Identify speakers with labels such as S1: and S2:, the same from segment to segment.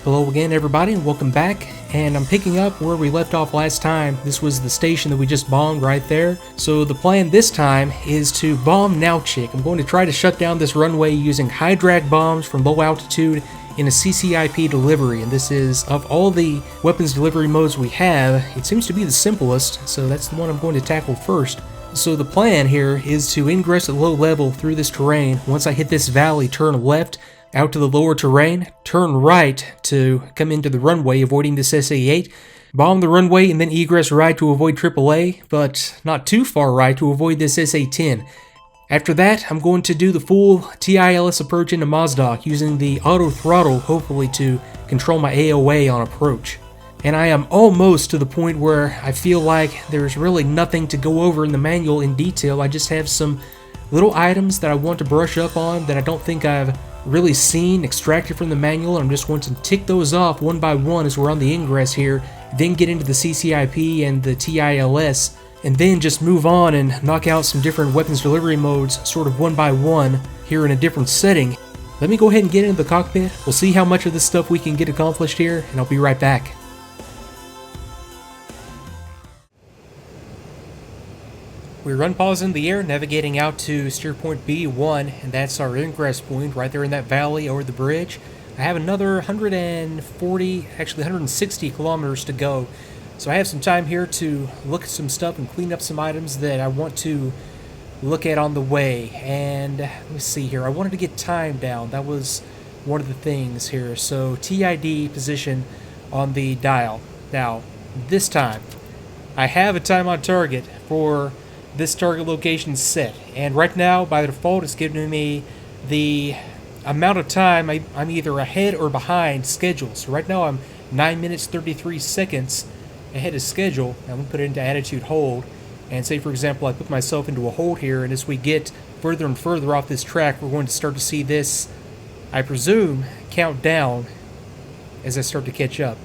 S1: Hello again everybody and welcome back, and I'm picking up where we left off last time. This was the station that we just bombed right there. So the plan this time is to bomb Nauchik. I'm going to try to shut down this runway using high drag bombs from low altitude in a Ccip delivery, and this is, of all the weapons delivery modes we have, it seems to be the simplest, so that's the one I'm going to tackle first. So the plan here is to ingress at low level through this terrain. Once I hit this valley, turn left out to the lower terrain, turn right to come into the runway, avoiding this SA-8, bomb the runway, and then egress right to avoid AAA, but not too far right to avoid this SA-10. After that, I'm going to do the full TILS approach into Mozdok, using the auto throttle, hopefully to control my AOA on approach. And I am almost to the point where I feel like there's really nothing to go over in the manual in detail. I just have some little items that I want to brush up on that I don't think I've really seen extracted from the manual, and I'm just going to tick those off one by one as we're on the ingress here, then get into the CCIP and the TILS, and then just move on and knock out some different weapons delivery modes sort of one by one here in a different setting. Let me go ahead and get into the cockpit. We'll see how much of this stuff we can get accomplished here, and I'll be right back. We run pause in the air, navigating out to steer point B1, and that's our ingress point right there in that valley over the bridge. I have another 140, actually 160 kilometers to go, so I have some time here to look at some stuff and clean up some items that I want to look at on the way. And let me see here, I wanted to get time down. That was one of the things here. So TID position on the dial. Now, this time, I have a time on target for this target location set, and right now by default it's giving me the amount of time I'm either ahead or behind schedule. So right now I'm 9 minutes 33 seconds ahead of schedule. Now I'm going to put it into attitude hold, and say for example I put myself into a hold here, and as we get further and further off this track, we're going to start to see this, I presume, count down as I start to catch up.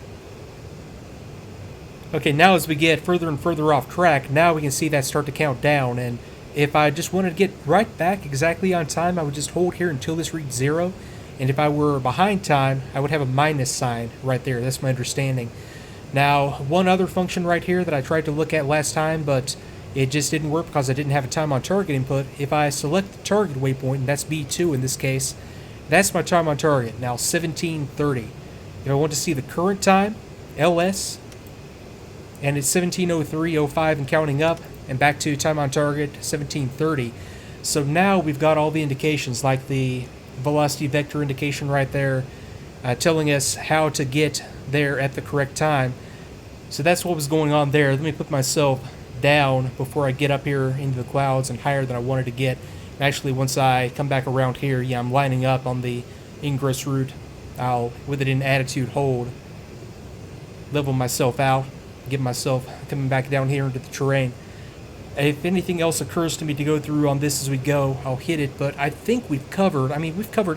S1: Okay, now as we get further and further off track, now we can see that start to count down, and if I just wanted to get right back exactly on time, I would just hold here until this reached 0, and if I were behind time, I would have a minus sign right there. That's my understanding. Now, one other function right here that I tried to look at last time, but it just didn't work because I didn't have a time on target input. If I select the target waypoint, and that's B2 in this case, that's my time on target, now 17:30. If I want to see the current time, LS, and it's 17:03:05 and counting up, and back to time on target 17:30. So now we've got all the indications, like the velocity vector indication right there, telling us how to get there at the correct time. So that's what was going on there. Let me put myself down before I get up here into the clouds and higher than I wanted to get. Actually, once I come back around here, yeah, I'm lining up on the ingress route. I'll, with it in attitude hold, level myself out, get myself coming back down here into the terrain. If anything else occurs to me to go through on this as we go, I'll hit it, but I think we've covered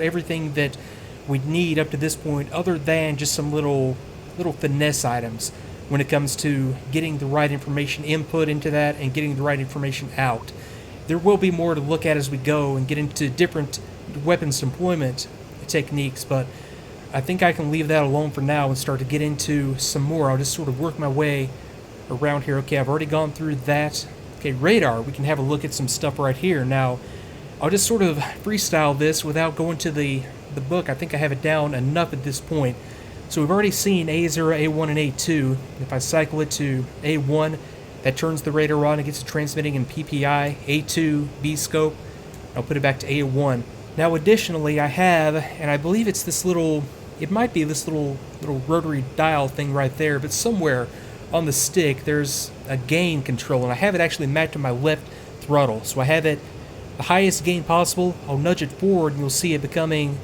S1: everything that we need up to this point, other than just some little finesse items when it comes to getting the right information input into that and getting the right information out. There will be more to look at as we go and get into different weapons deployment techniques, but I think I can leave that alone for now and start to get into some more. I'll just sort of work my way around here. Okay, I've already gone through that. Okay, radar, we can have a look at some stuff right here. Now, I'll just sort of freestyle this without going to the book. I think I have it down enough at this point. So we've already seen A0, A1, and A2. If I cycle it to A1, that turns the radar on and gets it transmitting in PPI. A2, B scope. I'll put it back to A1. Now additionally, I have, and I believe it's this little, it might be this little rotary dial thing right there, but somewhere on the stick there's a gain control, and I have it actually mapped to my left throttle. So I have it the highest gain possible. I'll nudge it forward and you'll see it becoming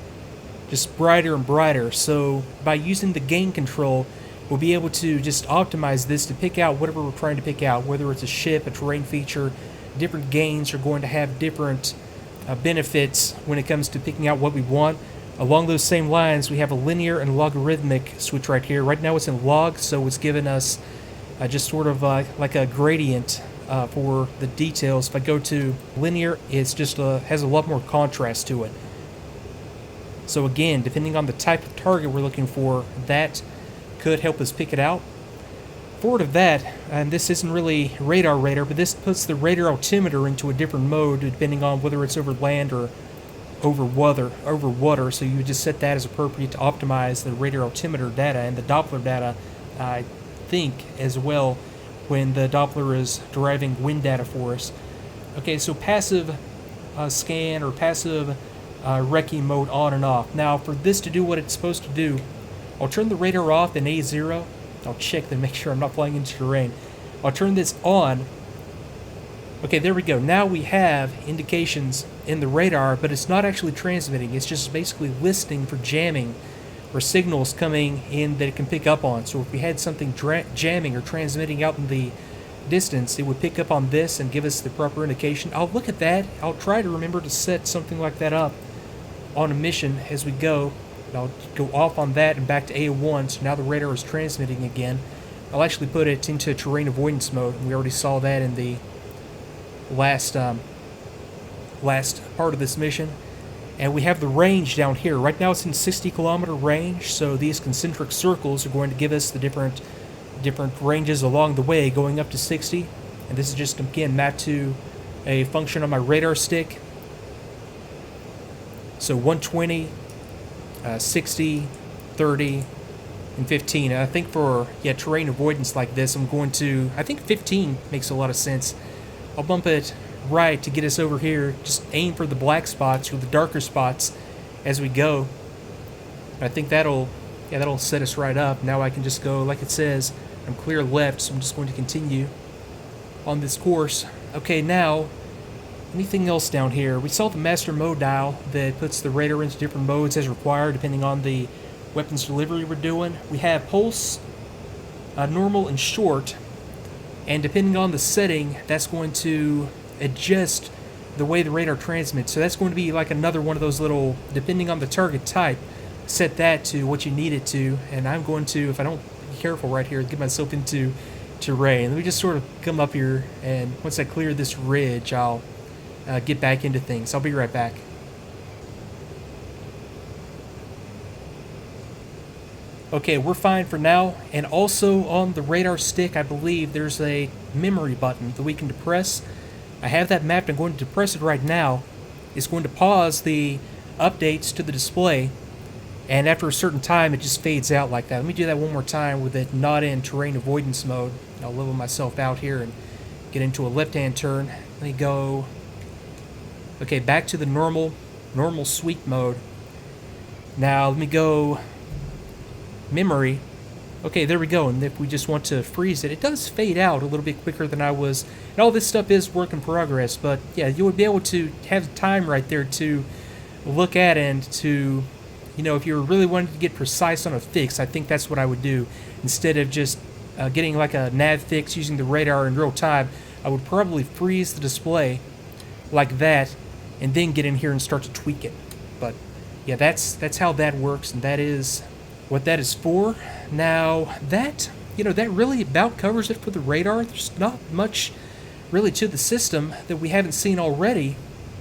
S1: just brighter and brighter. So by using the gain control, we'll be able to just optimize this to pick out whatever we're trying to pick out, whether it's a ship, a terrain feature. Different gains are going to have different benefits when it comes to picking out what we want. Along those same lines, we have a linear and logarithmic switch right here. Right now it's in log, so it's given us just sort of like a gradient for the details. If I go to linear, it's just has a lot more contrast to it. So again, depending on the type of target we're looking for, that could help us pick it out. Forward of that, and this isn't really radar, but this puts the radar altimeter into a different mode depending on whether it's over land or over water. So you would just set that as appropriate to optimize the radar altimeter data and the Doppler data, I think, as well, when the Doppler is deriving wind data for us. Okay, so passive scan or passive wrecking mode on and off. Now, for this to do what it's supposed to do, I'll turn the radar off in A0. I'll check to make sure I'm not flying into terrain. I'll turn this on. Okay, there we go. Now we have indications in the radar, but it's not actually transmitting. It's just basically listening for jamming or signals coming in that it can pick up on. So if we had something jamming or transmitting out in the distance, it would pick up on this and give us the proper indication. I'll look at that. I'll try to remember to set something like that up on a mission as we go. I'll go off on that and back to A1, so now the radar is transmitting again. I'll actually put it into terrain avoidance mode. We already saw that in the last part of this mission. And we have the range down here. Right now it's in 60-kilometer range, so these concentric circles are going to give us the different ranges along the way, going up to 60. And this is just, again, mapped to a function on my radar stick. So 120, 60, 30, and 15. And I think for terrain avoidance like this, I'm going to, I think 15 makes a lot of sense. I'll bump it right to get us over here. Just aim for the black spots or the darker spots as we go. I think that'll set us right up. Now I can just go, like it says, I'm clear left, so I'm just going to continue on this course. Okay, now, anything else down here? We saw the master mode dial that puts the radar into different modes as required depending on the weapons delivery we're doing. We have pulse, normal, and short, and depending on the setting, that's going to adjust the way the radar transmits. So that's going to be like another one of those little, depending on the target type, set that to what you need it to. And I'm going to, if I don't be careful right here, get myself into terrain. Let me just sort of come up here, and once I clear this ridge, I'll get back into things. I'll be right back. Okay, we're fine for now. And also on the radar stick, I believe there's a memory button that we can depress. I have that mapped. I'm going to depress it right now. It's going to pause the updates to the display, and after a certain time, it just fades out like that. Let me do that one more time with it not in terrain avoidance mode. I'll level myself out here and get into a left-hand turn. Let me go. Okay, back to the normal sweep mode. Now let me go memory. Okay, there we go. And if we just want to freeze it, it does fade out a little bit quicker than I was. And all this stuff is work in progress, but yeah, you would be able to have time right there to look at and to, if you really wanted to get precise on a fix, I think that's what I would do. Instead of just getting like a nav fix using the radar in real time, I would probably freeze the display like that and then get in here and start to tweak it. But yeah, that's how that works, and that is what that is for. Now that really about covers it for the radar. There's not much really to the system that we haven't seen already,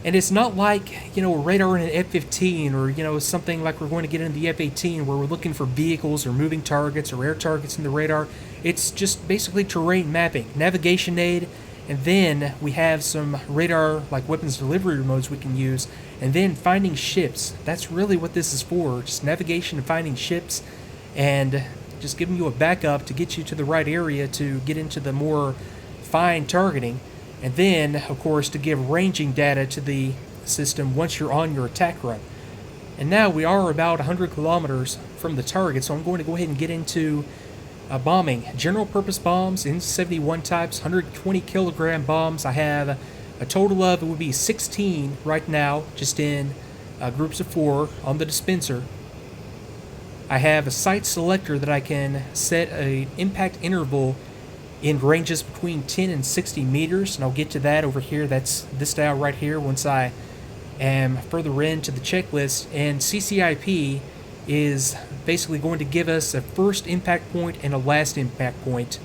S1: and it's not like a radar in an F-15 or something like we're going to get in the F-18 where we're looking for vehicles or moving targets or air targets in the radar. It's just basically terrain mapping, navigation aid, and then we have some radar like weapons delivery modes we can use, and then finding ships. That's really what this is for, just navigation and finding ships, and just giving you a backup to get you to the right area to get into the more fine targeting, and then of course to give ranging data to the system once you're on your attack run. And now we are about 100 kilometers from the target, so I'm going to go ahead and get into bombing. General purpose bombs in 71 types, 120 kilogram bombs. I have a total of, it would be 16 right now, just in groups of 4 on the dispenser. I have a site selector that I can set an impact interval in ranges between 10 and 60 meters, and I'll get to that over here. That's this dial right here once I am further into the checklist. And Ccip is basically going to give us a first impact point and a last impact point,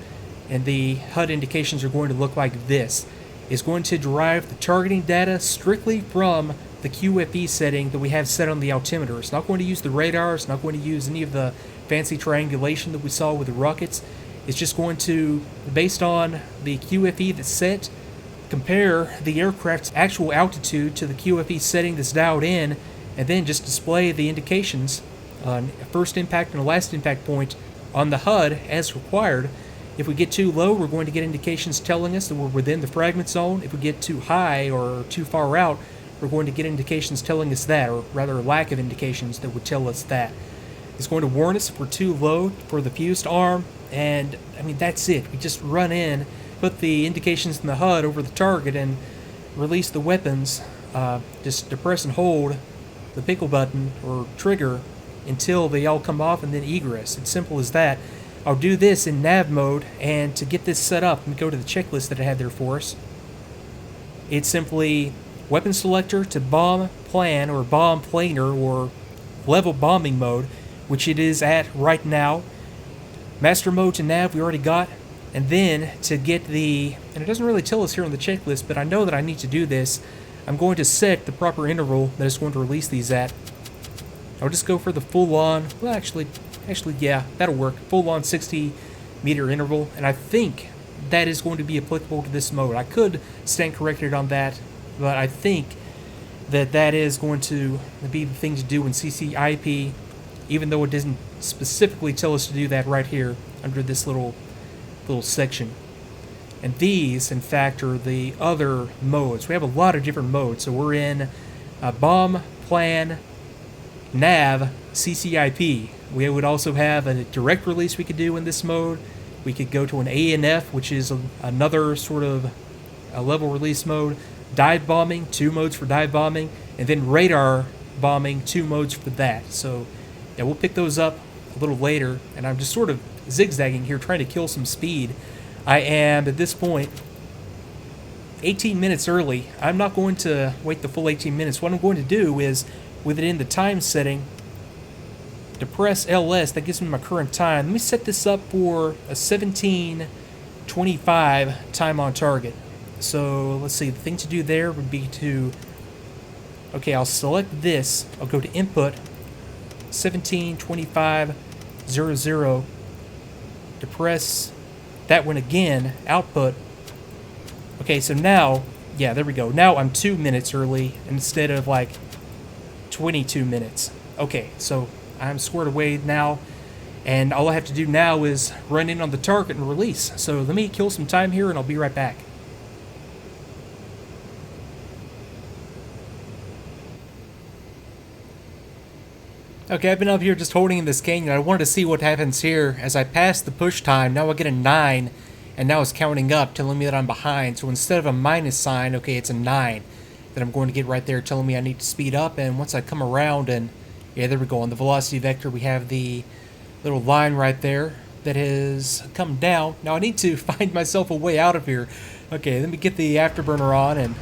S1: and the HUD indications are going to look like this. It's going to derive the targeting data strictly from the QFE setting that we have set on the altimeter. It's not going to use the radar, it's not going to use any of the fancy triangulation that we saw with the rockets. It's just going to, based on the QFE that's set, compare the aircraft's actual altitude to the QFE setting that's dialed in, and then just display the indications on a first impact and a last impact point on the HUD as required. If we get too low, we're going to get indications telling us that we're within the fragment zone. If we get too high or too far out, we're going to get indications telling us that, or rather a lack of indications that would tell us that. It's going to warn us if we're too low for the fused arm, and I mean, that's it. We just run in, put the indications in the HUD over the target, and release the weapons. Just depress and hold the pickle button or trigger until they all come off, and then egress. It's simple as that. I'll do this in nav mode, and to get this set up, let me go to the checklist that I had there for us. It's simply weapon selector to bomb plan or bomb planer or level bombing mode, which it is at right now. Master mode to nav we already got, and then to get the, and it doesn't really tell us here on the checklist, but I know that I need to do this, I'm going to set the proper interval that it's going to release these at. I'll just go for the full-on, well actually, yeah, that'll work, full-on 60-meter interval, and I think that is going to be applicable to this mode. I could stand corrected on that, but I think that that is going to be the thing to do in Ccip, even though it doesn't specifically tell us to do that right here under this little section. And these, in fact, are the other modes. We have a lot of different modes, so we're in bomb, plan, nav, Ccip. We would also have a direct release we could do in this mode. We could go to an ANF, which is another sort of a level release mode. Dive bombing, 2 modes for dive bombing, and then radar bombing, 2 modes for that. So yeah, we'll pick those up a little later, and I'm just sort of zigzagging here, trying to kill some speed. I am, at this point, 18 minutes early. I'm not going to wait the full 18 minutes. What I'm going to do is, with it in the time setting, depress LS, that gives me my current time. Let me set this up for a 17:25 time on target. So let's see, the thing to do there would be to, okay, I'll select this, I'll go to input, 17:25:00, depress that one again, output. Okay, so now, yeah, there we go. Now I'm 2 minutes early instead of like 22 minutes. Okay, so I'm squared away now, and all I have to do now is run in on the target and release. So let me kill some time here, and I'll be right back. Okay, I've been up here just holding in this canyon. I wanted to see what happens here. As I pass the push time, now I get a 9, and now it's counting up, telling me that I'm behind. So instead of a minus sign, okay, it's a 9 that I'm going to get right there, telling me I need to speed up. And once I come around, and yeah, there we go. On the velocity vector, we have the little line right there that has come down. Now I need to find myself a way out of here. Okay, let me get the afterburner on, and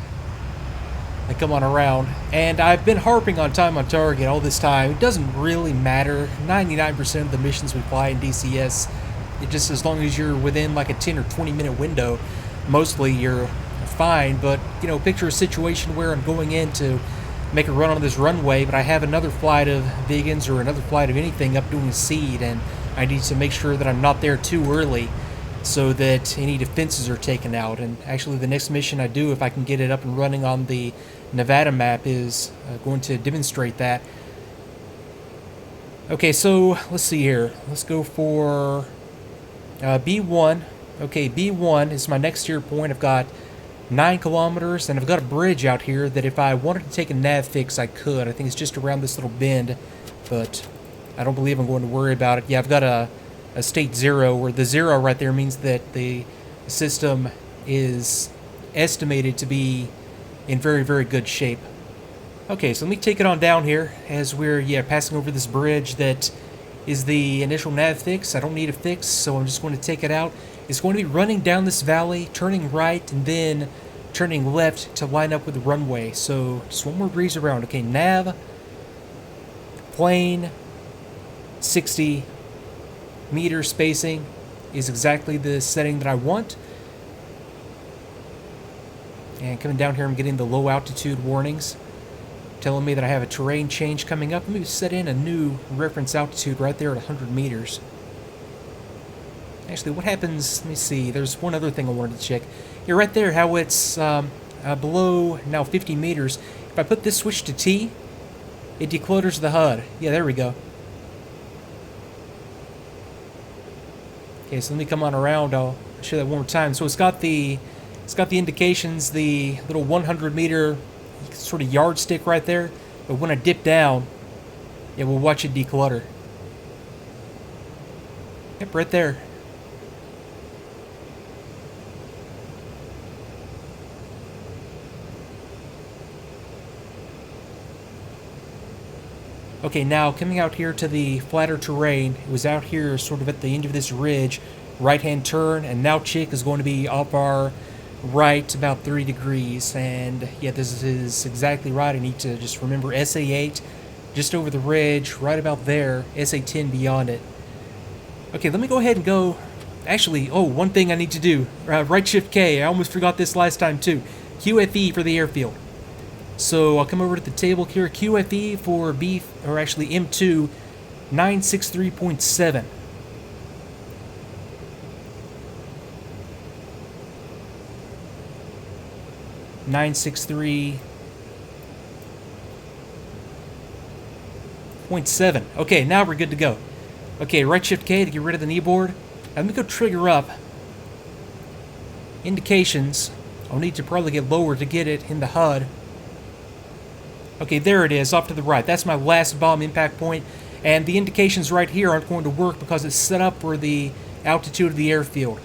S1: I come on around, and I've been harping on time on target all this time. It doesn't really matter. 99% of the missions we fly in DCS, it just, as long as you're within like a 10 or 20 minute window, mostly you're fine. But you know, picture a situation where I'm going in to make a run on this runway, but I have another flight of Viggens or another flight of anything up doing seed, and I need to make sure that I'm not there too early so that any defenses are taken out. And actually the next mission I do, if I can get it up and running on the Nevada map, is going to demonstrate that. Okay, so let's see here. Let's go for B1. Okay, B1 is my next tier point. I've got 9 kilometers, and I've got a bridge out here that if I wanted to take a nav fix, I could. I think it's just around this little bend, but I don't believe I'm going to worry about it. Yeah, I've got a state 0, where the 0 right there means that the system is estimated to be in very, very good shape. Okay, so let me take it on down here as we're, passing over this bridge that is the initial nav fix. I don't need a fix, so I'm just going to take it out. It's going to be running down this valley, turning right, and then turning left to line up with the runway. So just one more breeze around. Okay, nav, plane, 60 meter spacing is exactly the setting that I want. And coming down here, I'm getting the low altitude warnings. telling me that I have a terrain change coming up. Let me set in a new reference altitude right there at 100 meters. Actually, what happens, let me see, there's one other thing I wanted to check. Yeah, right there, how it's below now 50 meters. If I put this switch to T, it declutters the HUD. Yeah, there we go. Okay, so let me come on around. I'll show that one more time. So it's got the indications, the little 100 meter sort of yardstick right there. But when I dip down, yeah, we'll watch it declutter. Yep, right there. Okay, now coming out here to the flatter terrain, it was out here sort of at the end of this ridge, right-hand turn, and now Chick is going to be off our right about 30 degrees, and yeah, this is exactly right. I need to just remember SA8 just over the ridge, right about there, SA10 beyond it. Okay, let me go ahead and go, actually, oh, one thing I need to do, right shift K, I almost forgot this last time too, QFE for the airfield. So I'll come over to the table here, QFE for M2 963.7. .7. Okay, now we're good to go. Okay, right shift K to get rid of the kneeboard. Let me go trigger up. Indications. I'll need to probably get lower to get it in the HUD. Okay, there it is, off to the right. That's my last bomb impact point, and the indications right here aren't going to work because it's set up for the altitude of the airfield.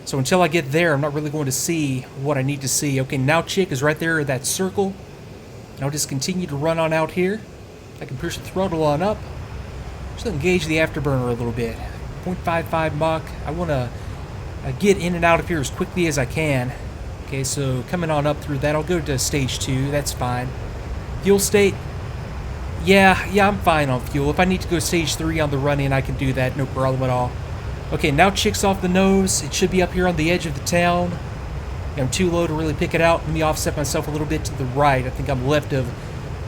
S1: So until I get there, I'm not really going to see what I need to see. Okay, now Chick is right there at that circle. And I'll just continue to run on out here. I can push the throttle on up. Just engage the afterburner a little bit. 0.55 Mach. I want to get in and out of here as quickly as I can. Okay, so coming on up through that, I'll go to stage 2. That's fine. Fuel state, yeah, I'm fine on fuel. If I need to go stage 3 on the run-in, I can do that, no problem at all. Okay, now Chick's off the nose. It should be up here on the edge of the town. I'm too low to really pick it out. Let me offset myself a little bit to the right. I think I'm left of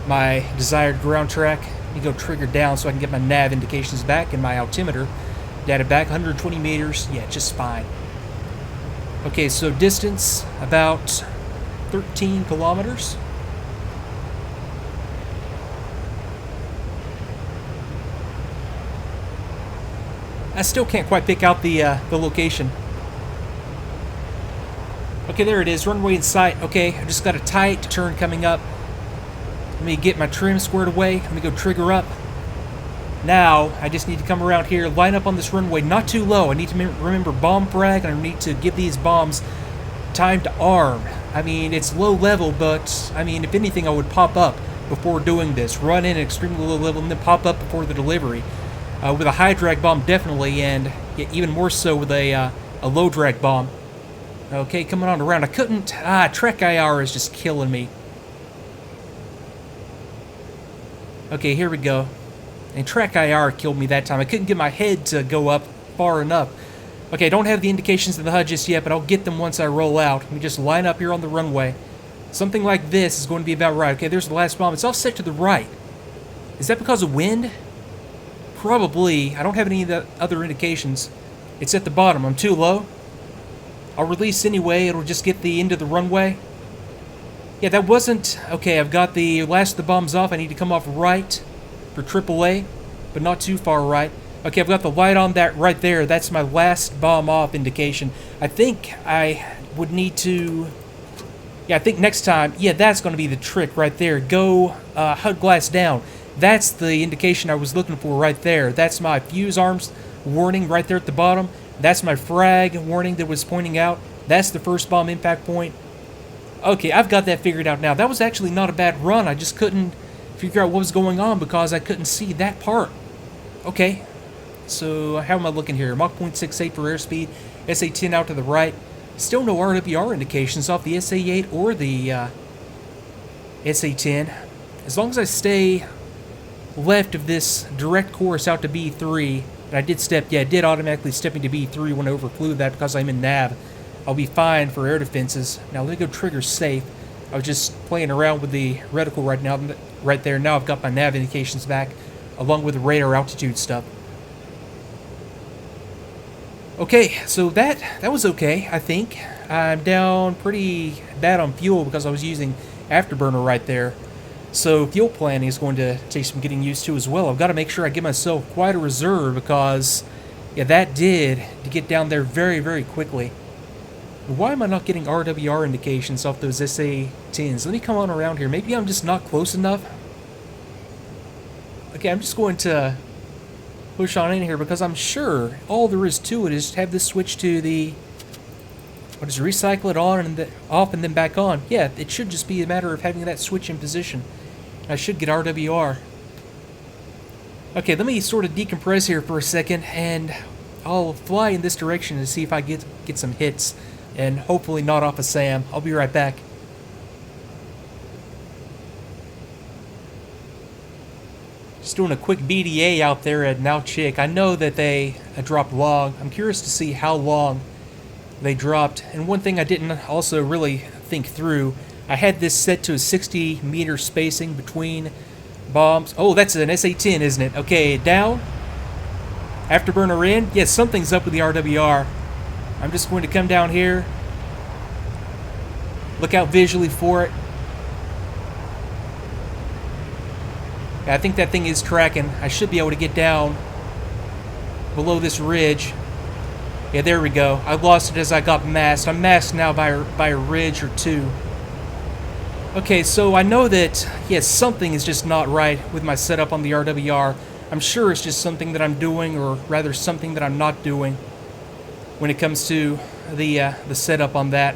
S1: my desired ground track. Let me go trigger down so I can get my nav indications back and my altimeter data back. 120 meters, yeah, just fine. Okay, so distance, about 13 kilometers. I still can't quite pick out the location. Okay, there it is, runway in sight. Okay, I just got a tight turn coming up. Let me get my trim squared away. Let me go trigger up. Now, I just need to come around here, line up on this runway, not too low. I need to remember bomb frag, and I need to give these bombs time to arm. I mean, it's low level, but, I mean, if anything, I would pop up before doing this. Run in at extremely low level, and then pop up before the delivery. With a high drag bomb, definitely, and yeah, even more so with a low drag bomb. Okay, coming on around. I couldn't. Trek IR is just killing me. Okay, here we go. And Trek IR killed me that time. I couldn't get my head to go up far enough. Okay, I don't have the indications of the HUD just yet, but I'll get them once I roll out. Let me just line up here on the runway. Something like this is going to be about right. Okay, there's the last bomb. It's all set to the right. Is that because of wind? Probably. I don't have any of the other indications. It's at the bottom. I'm too low. I'll release anyway. It'll just get the end of the runway. Yeah, that wasn't... Okay, I've got the last of the bombs off. I need to come off right for AAA, but not too far right. Okay, I've got the light on that right there. That's my last bomb off indication. I think I would need to... Yeah, I think next time... Yeah, that's going to be the trick right there. Go HUD glass down. That's the indication I was looking for right there. That's my fuse arms warning right there at the bottom. That's my frag warning that was pointing out. That's the first bomb impact point. Okay, I've got that figured out now. That was actually not a bad run. I just couldn't figure out what was going on because I couldn't see that part. Okay, so how am I looking here? Mach 0.68 for airspeed. SA10 out to the right. Still no RWR indications off the SA8 or the SA10. As long as I stay left of this direct course out to B3, and I did step, yeah, it did automatically step into B3 when I overflew that because I'm in nav. I'll be fine for air defenses. Now let me go trigger safe. I was just playing around with the reticle right there. Now I've got my nav indications back, along with the radar altitude stuff. Okay, so that was okay, I think. I'm down pretty bad on fuel because I was using Afterburner right there. So fuel planning is going to take some getting used to as well. I've got to make sure I give myself quite a reserve because, yeah, that did to get down there very, very quickly. Why am I not getting RWR indications off those SA-10s? Let me come on around here. Maybe I'm just not close enough. Okay, I'm just going to push on in here because I'm sure all there is to it is to have this switch to the... What is recycle it on and off and then back on. Yeah, it should just be a matter of having that switch in position. I should get RWR. Okay, let me sort of decompress here for a second, and I'll fly in this direction to see if I get some hits, and hopefully not off of Sam. I'll be right back. Just doing a quick BDA out there at Nauchik. I know that they dropped long. I'm curious to see how long they dropped. And one thing I didn't also really think through, I had this set to a 60-meter spacing between bombs. Oh, that's an SA-10, isn't it? Okay, down. Afterburner in. Yes, something's up with the RWR. I'm just going to come down here. Look out visually for it. Yeah, I think that thing is tracking. I should be able to get down below this ridge. Yeah, there we go. I lost it as I got masked. I'm masked now by a ridge or two. Okay, so I know that, yes, something is just not right with my setup on the RWR. I'm sure it's just something that I'm doing, or rather something that I'm not doing when it comes to the setup on that.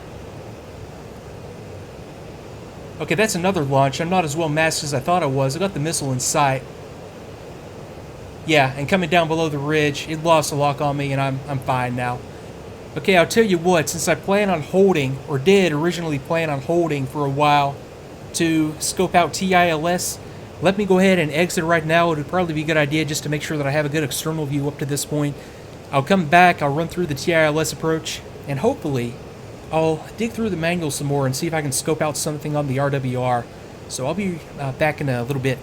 S1: Okay, that's another launch. I'm not as well masked as I thought I was. I got the missile in sight. Yeah, and coming down below the ridge, it lost a lock on me, and I'm fine now. Okay, I'll tell you what, since I plan on holding, or did originally plan on holding for a while to scope out TILS, let me go ahead and exit right now. It would probably be a good idea just to make sure that I have a good external view up to this point. I'll come back, I'll run through the TILS approach, and hopefully I'll dig through the manual some more and see if I can scope out something on the RWR. So I'll be back in a little bit.